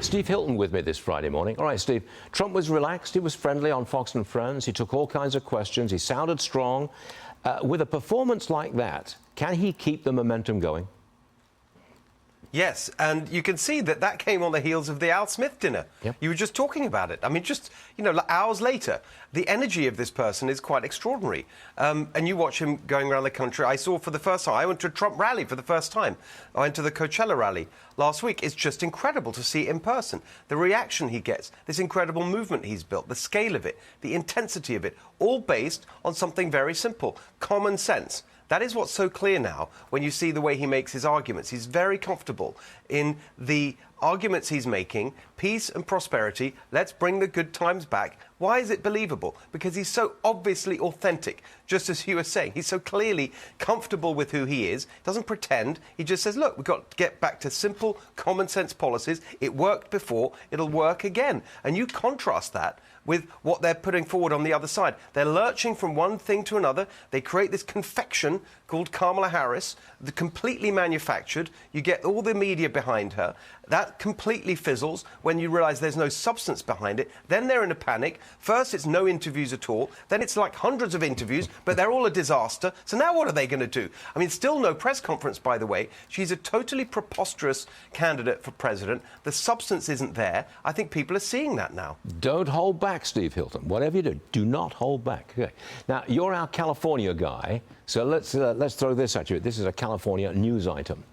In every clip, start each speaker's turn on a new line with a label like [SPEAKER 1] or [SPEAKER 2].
[SPEAKER 1] Steve Hilton with me this Friday morning. All right, Steve, Trump was relaxed, he was friendly on Fox and Friends, he took all kinds of questions, he sounded strong. With a performance like that, can he keep the momentum going?
[SPEAKER 2] Yes, and you can see that that came on the heels of the Al Smith dinner.
[SPEAKER 1] Yep.
[SPEAKER 2] You were just talking about it. I mean, just, hours later, the energy of this person is quite extraordinary. And you watch him going around the country. I saw for the first time, I went to a Trump rally for the first time. I went to the Coachella rally last week. It's just incredible to see in person. The reaction he gets, this incredible movement he's built, the scale of it, the intensity of it, all based on something very simple, common sense. That is what's so clear now when you see the way he makes his arguments. He's very comfortable in the arguments he's making, peace and prosperity, let's bring the good times back. Why is it believable? Because he's so obviously authentic, just as you were saying. He's so clearly comfortable with who he is, doesn't pretend. He just says, look, we've got to get back to simple, common sense policies. It worked before, it'll work again. And you contrast that with what they're putting forward on the other side. They're lurching from one thing to another. They create this confection called Kamala Harris, completely manufactured. You get all the media behind her. That completely fizzles when you realise there's no substance behind it. Then they're in a panic. First, it's no interviews at all. Then it's like hundreds of interviews, but they're all a disaster. So now what are they going to do? I mean, still no press conference, by the way. She's a totally preposterous candidate for president. The substance isn't there. I think people are seeing that now.
[SPEAKER 1] Don't hold back, Steve Hilton. Whatever you do not hold back. Okay. Now, you're our California guy, so let's throw this at you. This is a California news item.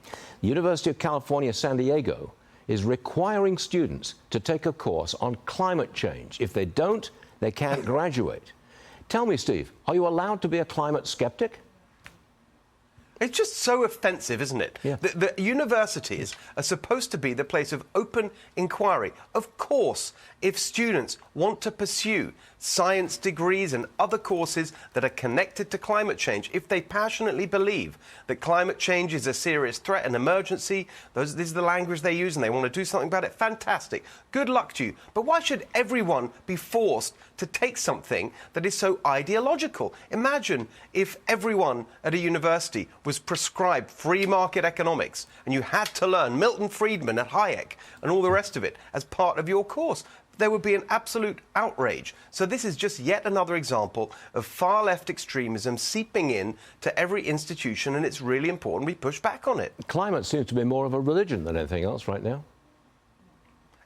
[SPEAKER 1] The University of California, San Diego is requiring students to take a course on climate change. If they don't, they can't graduate. Tell me, Steve, are you allowed to be a climate skeptic?
[SPEAKER 2] It's just so offensive, isn't it?
[SPEAKER 1] Yeah.
[SPEAKER 2] The universities are supposed to be the place of open inquiry. Of course, if students want to pursue science degrees and other courses that are connected to climate change, if they passionately believe that climate change is a serious threat, an emergency, this is the language they use and they want to do something about it, fantastic. Good luck to you. But why should everyone be forced to take something that is so ideological? Imagine if everyone at a university was prescribed free market economics and you had to learn Milton Friedman and Hayek and all the rest of it as part of your course. There would be an absolute outrage. So this is just yet another example of far-left extremism seeping in to every institution, and it's really important we push back on it.
[SPEAKER 1] Climate seems to be more of a religion than anything else right now.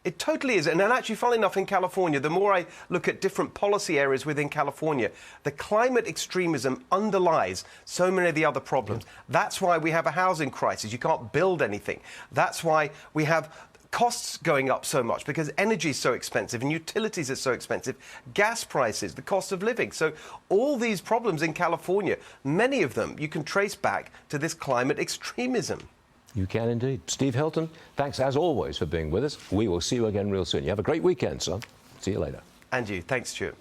[SPEAKER 2] It totally is. And then actually, funnily enough, in California, the more I look at different policy areas within California, the climate extremism underlies so many of the other problems. That's why we have a housing crisis. You can't build anything. That's why we have costs going up so much because energy is so expensive and utilities are so expensive, gas prices, the cost of living. So all these problems in California, many of them you can trace back to this climate extremism.
[SPEAKER 1] You can indeed. Steve Hilton, thanks as always for being with us. We will see you again real soon. You have a great weekend, son. See you later.
[SPEAKER 2] And you. Thanks, Stuart.